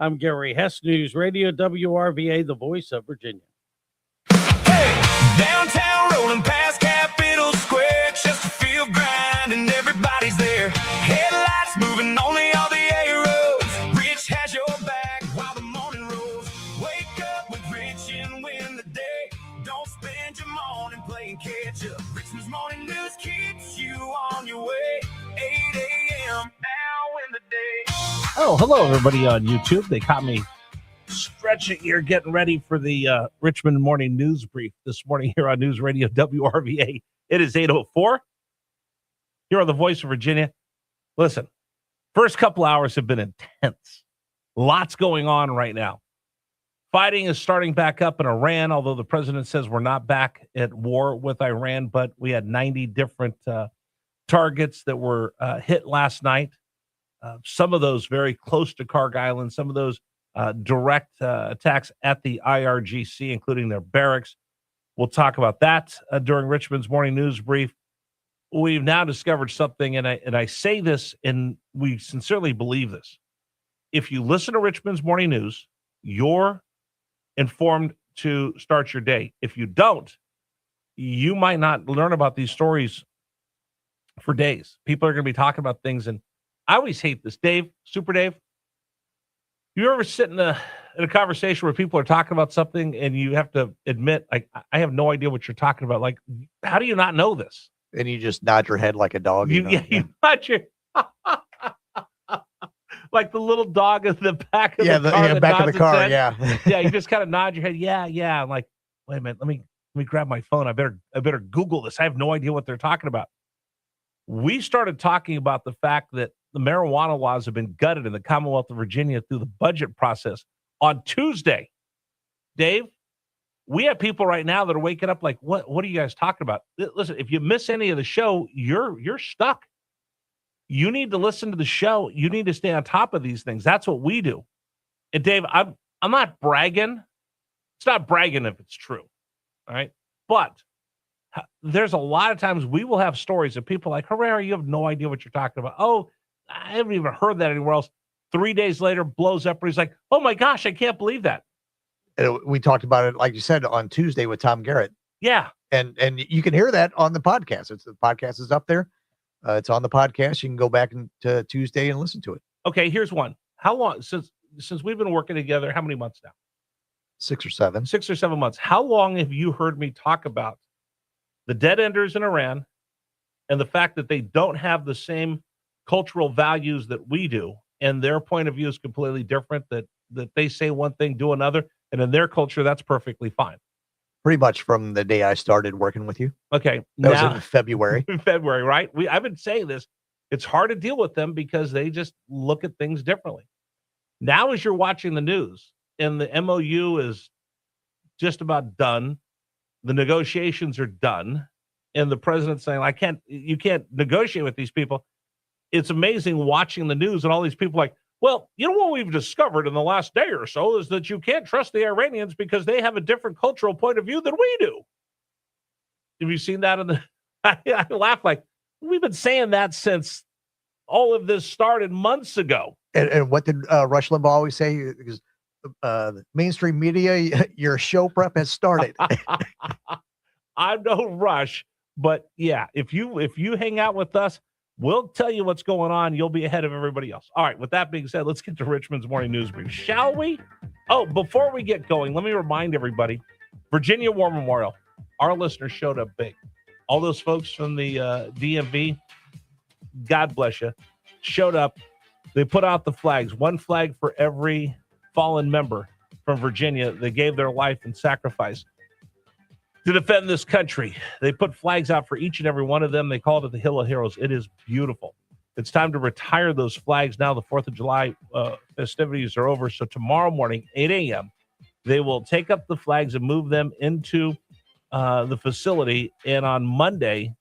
I'm Gary Hess, News Radio, WRVA, the voice of Virginia. Hey, downtown rolling past Capitol Square, Chesterfield grind and everybody's there. Headlights moving only all the arrows. Rich has your back while the morning rolls. Wake up with Rich and win the day. Don't spend your morning playing catch up. Richmond's morning news keeps you on your way. 8 a.m. now in the day. Oh, hello, everybody on YouTube. They caught me stretching here, getting ready for the Richmond Morning News Brief this morning here on News Radio WRVA. It is 8:04 here on the Voice of Virginia. Listen, first couple hours have been intense. Lots going on right now. Fighting is starting back up in Iran, although the president says we're not back at war with Iran, but we had 90 different targets that were hit last night. Some of those very close to Karg Island, some of those direct attacks at the IRGC, including their barracks. We'll talk about that during Richmond's Morning News Brief. We've now discovered something, and I say this, and we sincerely believe this. If you listen to Richmond's Morning News, you're informed to start your day. If you don't, you might not learn about these stories for days. People are going to be talking about things, and I always hate this. Dave, Super Dave, you ever sit in a conversation where people are talking about something and you have to admit, like, I have no idea what you're talking about. Like, how do you not know this? And you just nod your head like a dog. You nod your like the little dog in the back of the car. Yeah, back of the car, yeah. Yeah, you just kind of nod your head. Yeah. I'm like, wait a minute, let me grab my phone. I better Google this. I have no idea what they're talking about. We started talking about the fact that the marijuana laws have been gutted in the Commonwealth of Virginia through the budget process on Tuesday. Dave, we have people right now that are waking up like, what are you guys talking about? Listen, if you miss any of the show, you're stuck. You need to listen to the show. You need to stay on top of these things. That's what we do. And Dave, I'm not bragging. It's not bragging if it's true. All right. But there's a lot of times we will have stories of people like, Herrera, you have no idea what you're talking about. Oh, I haven't even heard that anywhere else. 3 days later, blows up, and he's like, oh my gosh, I can't believe that. And we talked about it, like you said, on Tuesday with Tom Garrett. Yeah. And you can hear that on the podcast. The podcast is up there. It's on the podcast. You can go back to Tuesday and listen to it. Okay, here's one. How long, since we've been working together, how many months now? 6 or 7. 6 or 7 months. How long have you heard me talk about the dead enders in Iran and the fact that they don't have the same cultural values that we do, and their point of view is completely different, that they say one thing, do another, and in their culture, that's perfectly fine. Pretty much from the day I started working with you. Okay. That was in February. February, right? I've been saying this. It's hard to deal with them because they just look at things differently. Now, as you're watching the news, and the MOU is just about done, the negotiations are done, and the president's saying, you can't negotiate with these people. It's amazing watching the news and all these people like, well, you know what we've discovered in the last day or so is that you can't trust the Iranians because they have a different cultural point of view than we do. Have you seen that? I laugh like, we've been saying that since all of this started months ago. And what did Rush Limbaugh always say? Because the mainstream media, your show prep has started. I'm no Rush, but yeah, if you hang out with us, we'll tell you what's going on. You'll be ahead of everybody else. All right, with that being said, let's get to Richmond's Morning News Brief, shall we? Oh, before we get going, let me remind everybody, Virginia War Memorial, our listeners showed up big. All those folks from the DMV, God bless you, showed up. They put out the flags, one flag for every fallen member from Virginia. They gave their life and sacrifice to defend this country. They put flags out for each and every one of them. They called it the Hill of Heroes. It is beautiful. It's time to retire those flags now. The 4th of July festivities are over. So tomorrow morning, 8 a.m., they will take up the flags and move them into the facility. And on Monday,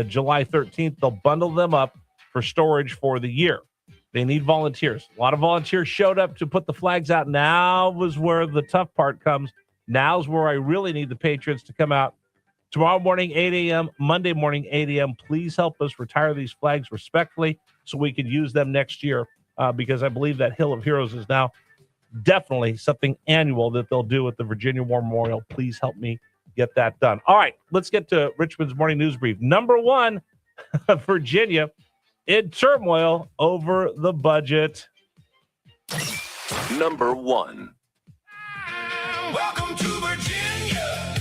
July 13th, they'll bundle them up for storage for the year. They need volunteers. A lot of volunteers showed up to put the flags out. Now was where the tough part comes. Now's where I really need the patrons to come out. Tomorrow morning, 8 a.m., Monday morning, 8 a.m. Please help us retire these flags respectfully so we can use them next year because I believe that Hill of Heroes is now definitely something annual that they'll do at the Virginia War Memorial. Please help me get that done. All right, let's get to Richmond's morning news brief. Number one, Virginia in turmoil over the budget. Number one. Welcome to Virginia,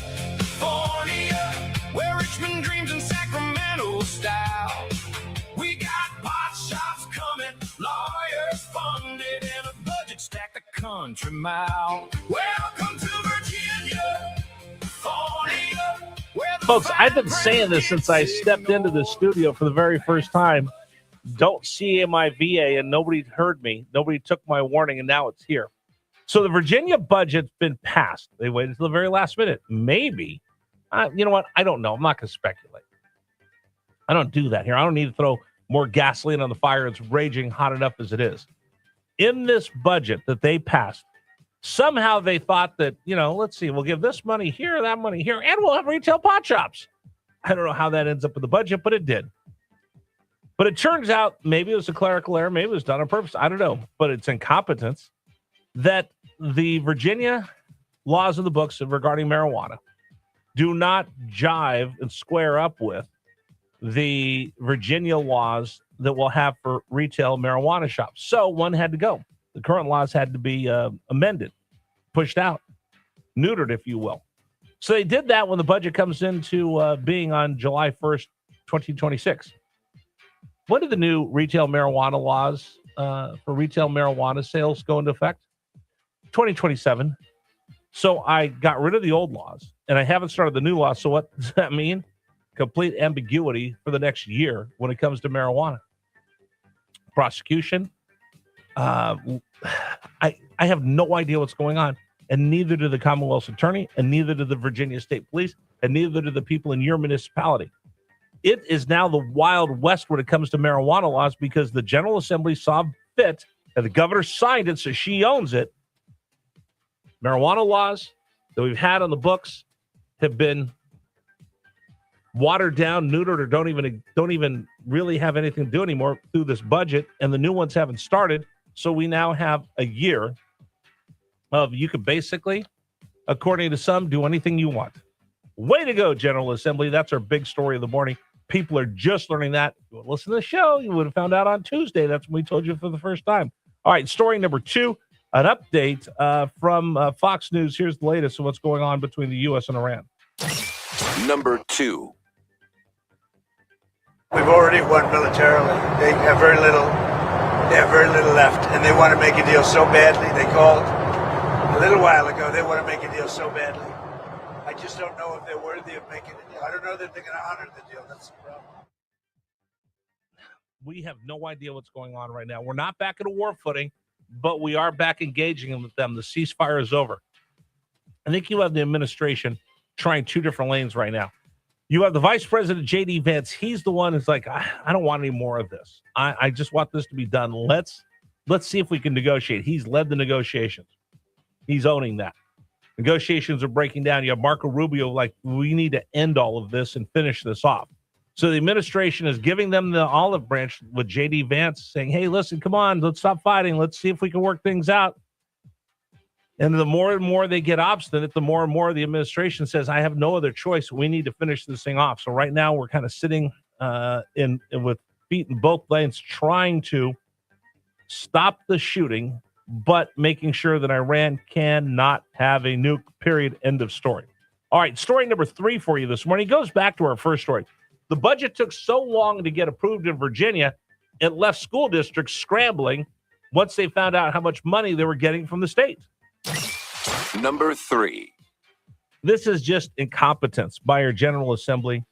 California, where Richmond dreams in Sacramento style. We got pot shops coming, lawyers funded, and a budget stacked a country mile. Welcome to Virginia, California, where the Folks, I've been saying this since I stepped into the studio for the very first time. Don't see my VA, and nobody heard me. Nobody took my warning, and now it's here. So the Virginia budget's been passed. They waited until the very last minute. Maybe. You know what? I don't know. I'm not going to speculate. I don't do that here. I don't need to throw more gasoline on the fire. It's raging hot enough as it is. In this budget that they passed, somehow they thought that, let's see, we'll give this money here, that money here, and we'll have retail pot shops. I don't know how that ends up in the budget, but it did. But it turns out maybe it was a clerical error. Maybe it was done on purpose. I don't know. But it's incompetence that the Virginia laws of the books regarding marijuana do not jive and square up with the Virginia laws that we'll have for retail marijuana shops. So one had to go. The current laws had to be amended, pushed out, neutered, if you will. So they did that when the budget comes into being on July 1st, 2026. When did the new retail marijuana laws for retail marijuana sales go into effect? 2027. So I got rid of the old laws, and I haven't started the new laws. So what does that mean? Complete ambiguity for the next year when it comes to marijuana. Prosecution. I have no idea what's going on, and neither do the Commonwealth's attorney, and neither do the Virginia State Police, and neither do the people in your municipality. It is now the Wild West when it comes to marijuana laws because the General Assembly saw fit, and the governor signed it, so she owns it. Marijuana laws that we've had on the books have been watered down, neutered, or don't even really have anything to do anymore through this budget, and the new ones haven't started. So we now have a year of you could basically, according to some, do anything you want. Way to go, General Assembly. That's our big story of the morning. People are just learning that. If you would listen to the show, you would have found out on Tuesday. That's when we told you for the first time. All right, story number two, an update from Fox News. Here's the latest of what's going on between the U.S. and Iran. Number two. We've already won militarily. They have very little. They have very little left, and they want to make a deal so badly. They called a little while ago. They want to make a deal so badly. I just don't know if they're worthy of making a deal. I don't know that they're going to honor the deal. That's the problem. We have no idea what's going on right now. We're not back at a war footing, but we are back engaging with them. The ceasefire is over. I think you have the administration trying two different lanes right now. You have the Vice President, J.D. Vance. He's the one who's like, I don't want any more of this. I just want this to be done. Let's see if we can negotiate. He's led the negotiations. He's owning that. Negotiations are breaking down. You have Marco Rubio like, we need to end all of this and finish this off. So the administration is giving them the olive branch with J.D. Vance saying, hey, listen, come on, let's stop fighting. Let's see if we can work things out. And the more and more they get obstinate, the more and more the administration says, I have no other choice. We need to finish this thing off. So right now we're kind of sitting in with feet in both lanes trying to stop the shooting, but making sure that Iran cannot have a nuke, period, end of story. All right, story number three for you this morning goes back to our first story. The budget took so long to get approved in Virginia, it left school districts scrambling once they found out how much money they were getting from the state. Number three. This is just incompetence by our General Assembly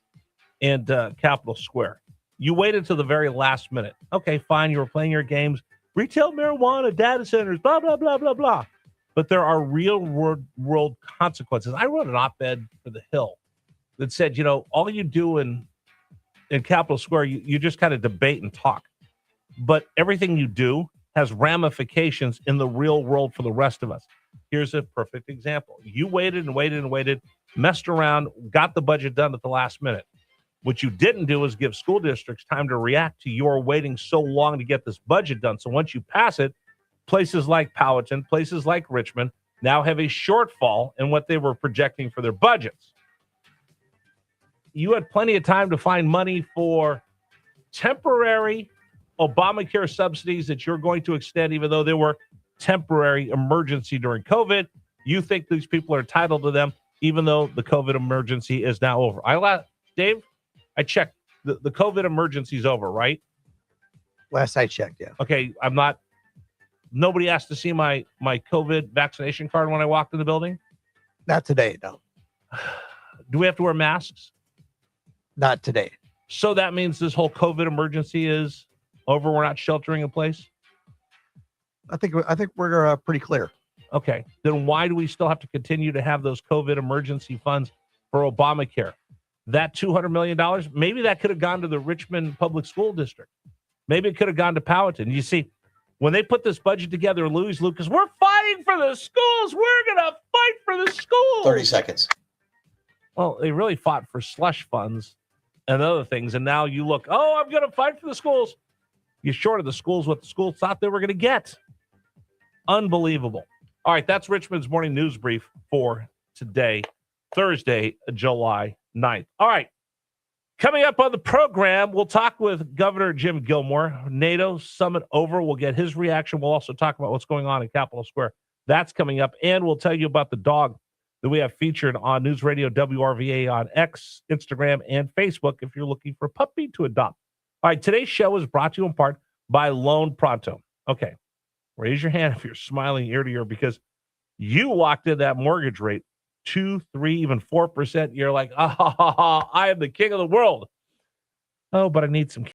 and Capitol Square. You waited till the very last minute. Okay, fine, you were playing your games. Retail marijuana, data centers, blah, blah, blah, blah, blah. But there are real world consequences. I wrote an op-ed for The Hill that said, all you do in Capitol Square, you just kind of debate and talk. But everything you do has ramifications in the real world for the rest of us. Here's a perfect example. You waited and waited and waited, messed around, got the budget done at the last minute. What you didn't do is give school districts time to react to your waiting so long to get this budget done. So once you pass it, places like Powhatan, places like Richmond now have a shortfall in what they were projecting for their budgets. You had plenty of time to find money for temporary Obamacare subsidies that you're going to extend, even though they were temporary emergency during COVID. You think these people are entitled to them, even though the COVID emergency is now over. Dave, I checked. The COVID emergency is over, right? Last I checked, yeah. Okay, nobody asked to see my COVID vaccination card when I walked in the building? Not today, no. Do we have to wear masks? Not today. So that means this whole COVID emergency is over. We're not sheltering in place? I think we're pretty clear. Okay. Then why do we still have to continue to have those COVID emergency funds for Obamacare? That $200 million, maybe that could have gone to the Richmond Public School District. Maybe it could have gone to Powhatan. You see, when they put this budget together, Louis Lucas, we're fighting for the schools. We're going to fight for the schools. 30 seconds. Well, they really fought for slush funds and other things. And now you look, I'm going to fight for the schools. You're short of the schools what the schools thought they were going to get. Unbelievable. All right, that's Richmond's morning news brief for today, Thursday, July 9th. All right, coming up on the program, we'll talk with Governor Jim Gilmore. NATO summit over. We'll get his reaction. We'll also talk about what's going on in Capitol Square. That's coming up. And we'll tell you about the dog that we have featured on News Radio WRVA on X, Instagram, and Facebook if you're looking for a puppy to adopt. All right, today's show is brought to you in part by Loan Pronto. Okay, raise your hand if you're smiling ear to ear because you locked in that mortgage rate, 2%, 3%, even 4%. You're like, I am the king of the world. Oh, but I need some